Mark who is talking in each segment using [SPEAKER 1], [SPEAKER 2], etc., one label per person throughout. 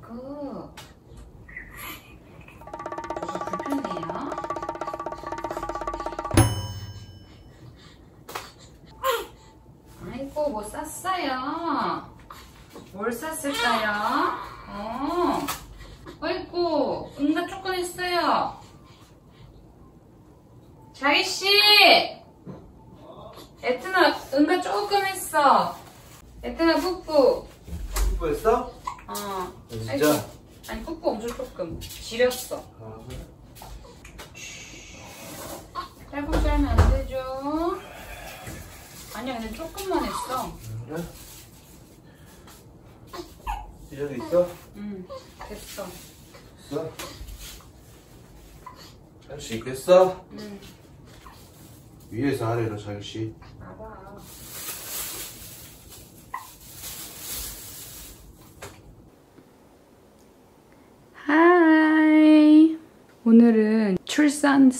[SPEAKER 1] 아이고. 저도 불편해요. 아이고, 뭐 쌌어요? 뭘 쌌을까요? 아이고, 응가 조금 했어요. 자기씨! 에트나 응가 조금 했어. 에트나 푸푸.
[SPEAKER 2] 푸푸했어?
[SPEAKER 1] 진짜?
[SPEAKER 2] 아이고.
[SPEAKER 1] 아니, 푸푸 엄청 조금. 지렸어.
[SPEAKER 2] 그래?
[SPEAKER 1] 짧게 자르면 안 되죠? 아니야, 근데 조금만 했어.
[SPEAKER 2] 그래? 이정도 있어?
[SPEAKER 1] 응, 됐어.
[SPEAKER 2] 있어? 할 수 있겠어?
[SPEAKER 1] 응.
[SPEAKER 2] 위에서 아래로 자기씨.
[SPEAKER 1] 봐봐. 하이. 오늘은 출산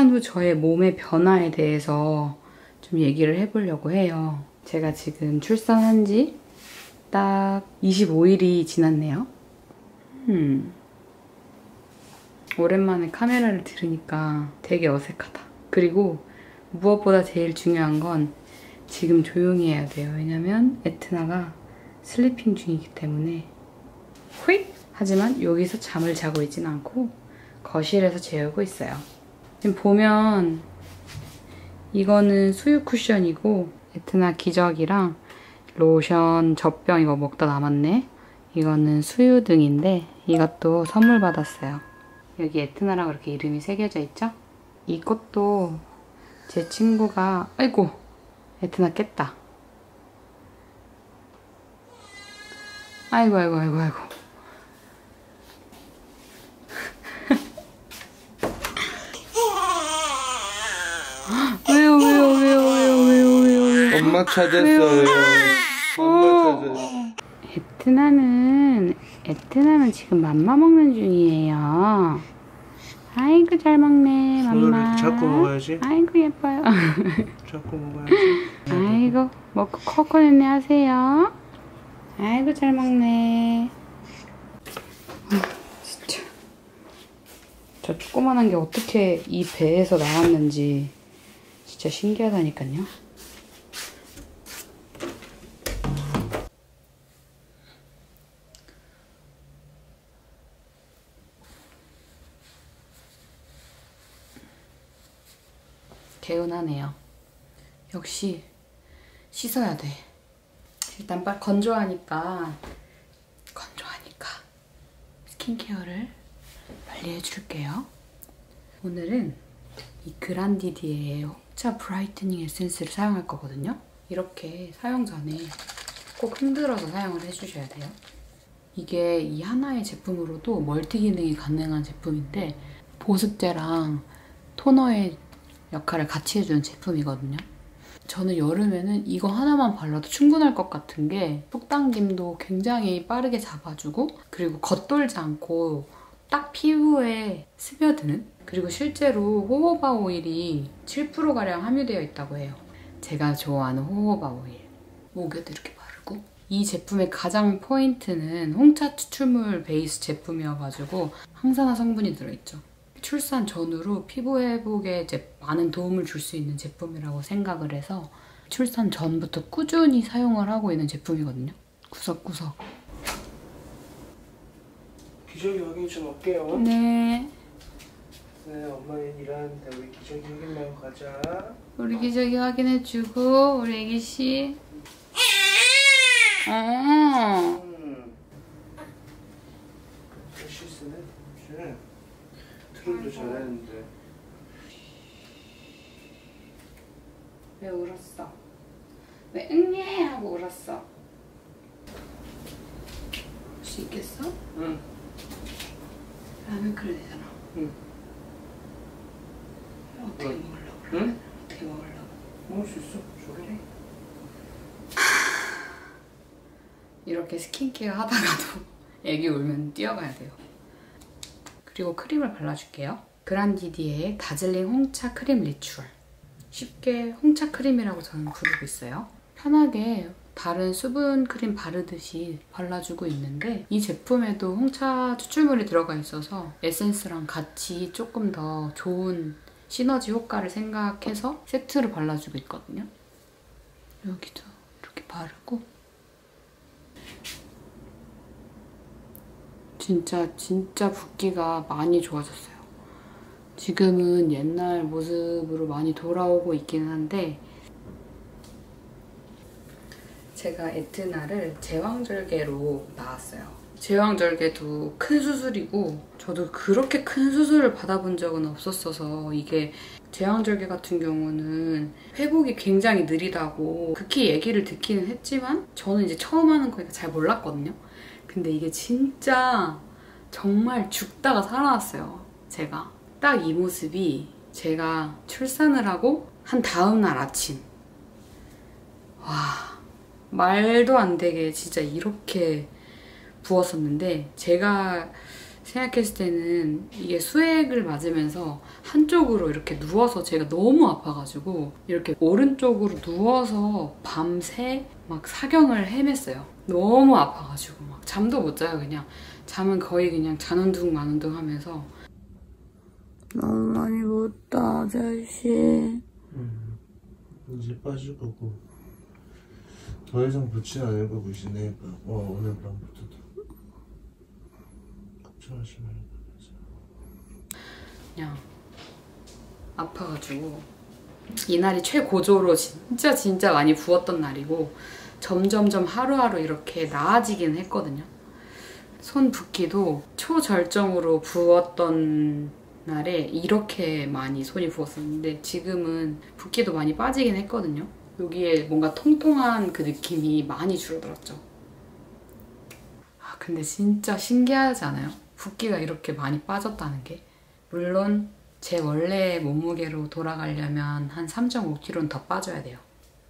[SPEAKER 1] 후 저의 몸의 변화에 대해서 좀 얘기를 해보려고 해요. 제가 지금 출산한 지 딱 25일이 지났네요. 오랜만에 카메라를 들으니까 되게 어색하다. 그리고 무엇보다 제일 중요한 건 지금 조용히 해야 돼요. 왜냐면 에트나가 슬리핑 중이기 때문에. 휙! 하지만 여기서 잠을 자고 있진 않고 거실에서 재우고 있어요. 지금 보면 이거는 수유 쿠션이고 에트나 기저귀랑 로션, 젖병 이거 먹다 남았네. 이거는 수유등인데 이것도 선물 받았어요. 여기 에트나라고 이렇게 이름이 새겨져 있죠? 이것도 제 친구가 아이고 에트나 깼다. 아이고 아이고 아이고 아이고. 왜요?
[SPEAKER 2] 엄마 찾았어요. 엄마 찾았어요.
[SPEAKER 1] 에트나는 지금 맘마 먹는 중이에요. 아이고 잘 먹네 맘마.
[SPEAKER 2] 자꾸 먹어야지.
[SPEAKER 1] 아이고 예뻐요.
[SPEAKER 2] 자꾸 먹어야지.
[SPEAKER 1] 아이고 먹고 코코넷네 하세요. 아이고 잘 먹네. 진짜 저 조그만한 게 어떻게 이 배에서 나왔는지 진짜 신기하다니까요. 개운하네요. 역시 씻어야 돼. 일단 건조하니까 스킨케어를 빨리 해줄게요. 오늘은 이 그란디디에의 홍차 브라이트닝 에센스를 사용할 거거든요. 이렇게 사용 전에 꼭 흔들어서 사용을 해주셔야 돼요. 이게 이 하나의 제품으로도 멀티 기능이 가능한 제품인데 보습제랑 토너의 역할을 같이 해주는 제품이거든요. 저는 여름에는 이거 하나만 발라도 충분할 것 같은 게 속당김도 굉장히 빠르게 잡아주고 그리고 겉돌지 않고 딱 피부에 스며드는, 그리고 실제로 호호바 오일이 7%가량 함유되어 있다고 해요. 제가 좋아하는 호호바 오일. 목에도 이렇게 바르고. 이 제품의 가장 포인트는 홍차 추출물 베이스 제품이어가지고 항산화 성분이 들어있죠. 출산 전후로 피부 회복에 이제 많은 도움을 줄 수 있는 제품이라고 생각을 해서 출산 전부터 꾸준히 사용을 하고 있는 제품이거든요. 구석구석.
[SPEAKER 2] 기저귀 확인 좀 할게요.
[SPEAKER 1] 네.
[SPEAKER 2] 네, 엄마는 일하는데 우리 기저귀 확인만 가자.
[SPEAKER 1] 우리 기저귀 확인해주고 우리 애기씨.
[SPEAKER 2] 실수네. 트롤도 잘했는데.
[SPEAKER 1] 왜 울었어? 왜 응애 하고 울었어? 할 수 있겠어?
[SPEAKER 2] 응.
[SPEAKER 1] 라면 끓여야 되잖아.
[SPEAKER 2] 응.
[SPEAKER 1] 어떻게 먹으려고?
[SPEAKER 2] 응?
[SPEAKER 1] 어떻게 먹으려고?
[SPEAKER 2] 먹을 수 있어.
[SPEAKER 1] 그래? 이렇게 스킨케어 하다가도 애기 울면 뛰어가야 돼요. 그리고 크림을 발라줄게요. 그란디디에의 다즐링 홍차 크림 리추얼. 쉽게 홍차 크림이라고 저는 부르고 있어요. 편하게 다른 수분 크림 바르듯이 발라주고 있는데 이 제품에도 홍차 추출물이 들어가 있어서 에센스랑 같이 조금 더 좋은 시너지 효과를 생각해서 세트로 발라주고 있거든요. 여기도 이렇게 바르고 진짜 붓기가 많이 좋아졌어요. 지금은 옛날 모습으로 많이 돌아오고 있기는 한데 제가 에트나를 제왕절개로 나왔어요. 제왕절개도 큰 수술이고 저도 그렇게 큰 수술을 받아본 적은 없었어서 이게 제왕절개 같은 경우는 회복이 굉장히 느리다고 극히 얘기를 듣기는 했지만 저는 이제 처음 하는 거니까 잘 몰랐거든요. 근데 이게 진짜 정말 죽다가 살아났어요. 제가 딱 이 모습이 제가 출산을 하고 한 다음날 아침 와 말도 안 되게 진짜 이렇게 부었었는데 제가 생각했을 때는 이게 수액을 맞으면서 한쪽으로 이렇게 누워서 제가 너무 아파가지고 이렇게 오른쪽으로 누워서 밤새 막 사경을 헤맸어요. 너무 아파가지고 막 잠도 못 자요. 그냥 잠은 거의 그냥 자는둥 마는둥 하면서 너무 많이 붓다 아저씨.
[SPEAKER 2] 이제 빠질 거고 더 이상 붓진 않을 거고 이제 내일 오늘 밤부터도 걱정하지 말고
[SPEAKER 1] 그냥 아파가지고 이날이 최고조로 진짜 많이 부었던 날이고 점점점 하루하루 이렇게 나아지긴 했거든요. 손 붓기도 초절정으로 부었던 날에 이렇게 많이 손이 부었었는데 지금은 붓기도 많이 빠지긴 했거든요. 여기에 뭔가 통통한 그 느낌이 많이 줄어들었죠. 근데 진짜 신기하지 않아요? 붓기가 이렇게 많이 빠졌다는 게. 물론 제 원래 몸무게로 돌아가려면 한 3.5kg는 더 빠져야 돼요.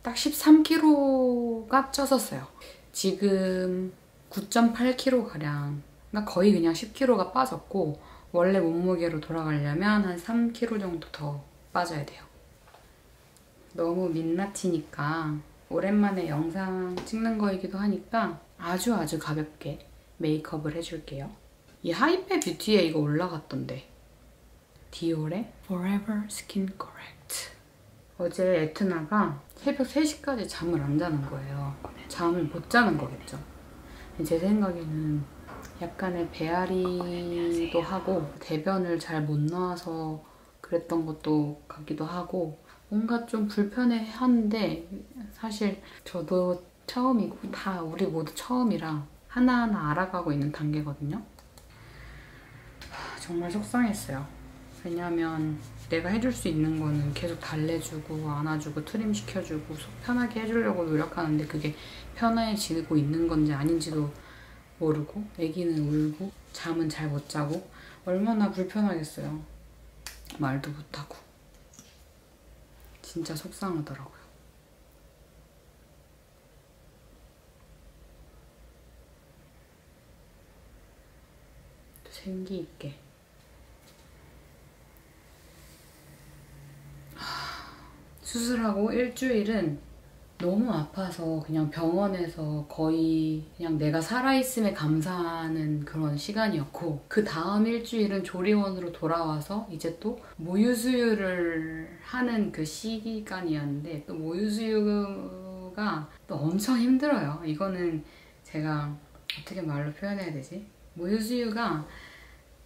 [SPEAKER 1] 딱 13kg가 쪄졌어요. 지금 9.8kg가량, 그러니까 거의 그냥 10kg가 빠졌고 원래 몸무게로 돌아가려면 한 3kg 정도 더 빠져야 돼요. 너무 민낯이니까 오랜만에 영상 찍는 거이기도 하니까 아주 가볍게 메이크업을 해줄게요. 이 하이페 뷰티에 이거 올라갔던데. 디올의 Forever Skin Correct. 어제 에트나가 새벽 3시까지 잠을 안 자는 거예요. 잠을 못 자는 거겠죠. 제 생각에는 약간의 배앓이도 하고 대변을 잘 못 나와서 그랬던 것도 같기도 하고 뭔가 좀 불편해하는데 사실 저도 처음이고 다 우리 모두 처음이라 하나하나 알아가고 있는 단계거든요. 정말 속상했어요. 왜냐면 내가 해줄 수 있는 거는 계속 달래주고 안아주고 트림 시켜주고 속 편하게 해주려고 노력하는데 그게 편해지고 있는 건지 아닌지도 모르고 애기는 울고 잠은 잘 못 자고 얼마나 불편하겠어요. 말도 못하고. 진짜 속상하더라고요. 생기 있게. 수술하고 일주일은 너무 아파서 그냥 병원에서 거의 그냥 내가 살아있음에 감사하는 그런 시간이었고 그 다음 일주일은 조리원으로 돌아와서 이제 또 모유수유를 하는 그 시간이었는데 또 모유수유가 또 엄청 힘들어요. 이거는 제가 어떻게 말로 표현해야 되지? 모유수유가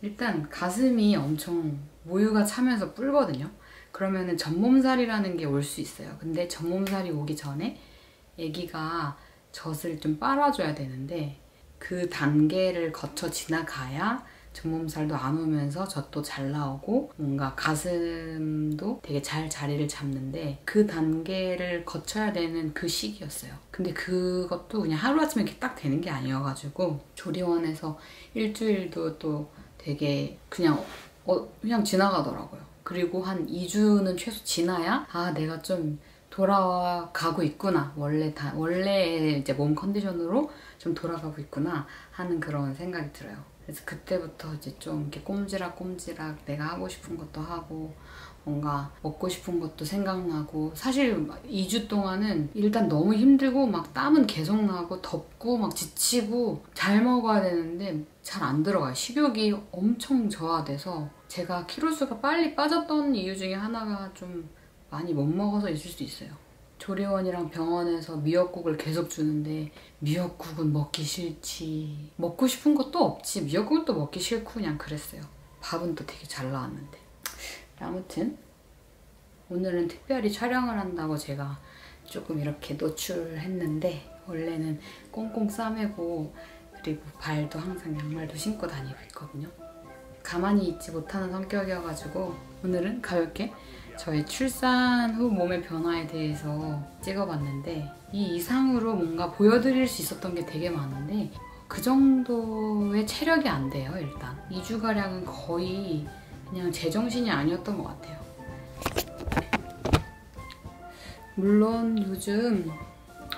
[SPEAKER 1] 일단 가슴이 엄청 모유가 차면서 불거든요. 그러면은 전몸살이라는 게 올 수 있어요. 근데 전몸살이 오기 전에 아기가 젖을 좀 빨아줘야 되는데 그 단계를 거쳐 지나가야 전몸살도 안 오면서 젖도 잘 나오고 뭔가 가슴도 되게 잘 자리를 잡는데 그 단계를 거쳐야 되는 그 시기였어요. 근데 그것도 그냥 하루아침에 이렇게 딱 되는 게 아니어가지고 조리원에서 일주일도 또 되게 그냥 지나가더라고요. 그리고 한 2주는 최소 지나야 아 내가 좀 돌아가고 있구나 원래 이제 몸 컨디션으로 좀 돌아가고 있구나 하는 그런 생각이 들어요. 그래서 그때부터 이제 좀 이렇게 꼼지락꼼지락 내가 하고 싶은 것도 하고 뭔가 먹고 싶은 것도 생각나고, 사실 2주 동안은 일단 너무 힘들고 막 땀은 계속 나고 덥고 막 지치고 잘 먹어야 되는데 잘 안 들어가요. 식욕이 엄청 저하돼서 제가 키로수가 빨리 빠졌던 이유 중에 하나가 좀 많이 못 먹어서 있을 수 있어요. 조리원이랑 병원에서 미역국을 계속 주는데 미역국은 먹기 싫지, 먹고 싶은 것도 없지, 미역국은 또 먹기 싫고 그냥 그랬어요. 밥은 또 되게 잘 나왔는데. 아무튼 오늘은 특별히 촬영을 한다고 제가 조금 이렇게 노출했는데 원래는 꽁꽁 싸매고 그리고 발도 항상 양말도 신고 다니고 있거든요. 가만히 있지 못하는 성격이어가지고 오늘은 가볍게 저의 출산 후 몸의 변화에 대해서 찍어봤는데, 이 이상으로 뭔가 보여드릴 수 있었던 게 되게 많은데 그 정도의 체력이 안 돼요. 일단 2주가량은 거의 그냥 제정신이 아니었던 것 같아요. 물론 요즘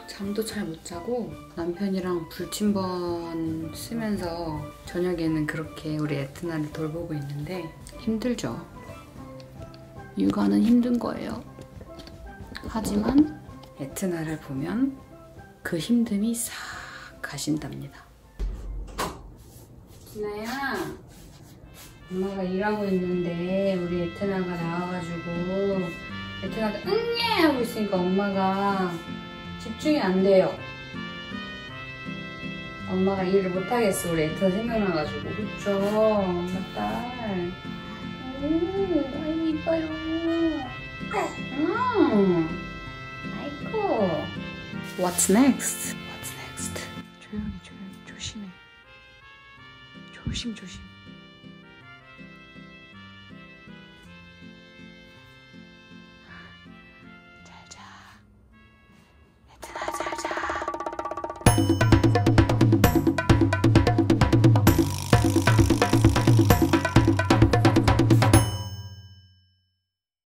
[SPEAKER 1] 잠도 잘 못 자고 남편이랑 불침번 쓰면서 저녁에는 그렇게 우리 에트나를 돌보고 있는데 힘들죠. 육아는 힘든 거예요. 하지만 에트나를 보면 그 힘듦이 싹 가신답니다. 진아야, 엄마가 일하고 있는데 우리 에트나가 나와가지고 에트나가 응애 하고 있으니까 엄마가 집중이 안 돼요. 엄마가 일을 못하겠어. 우리 에트나 생각나가지고. 그쵸? 엄마 딸. 아이고 이뻐요. 아이고. What's next? What's next? 조용히 조심해. 조심.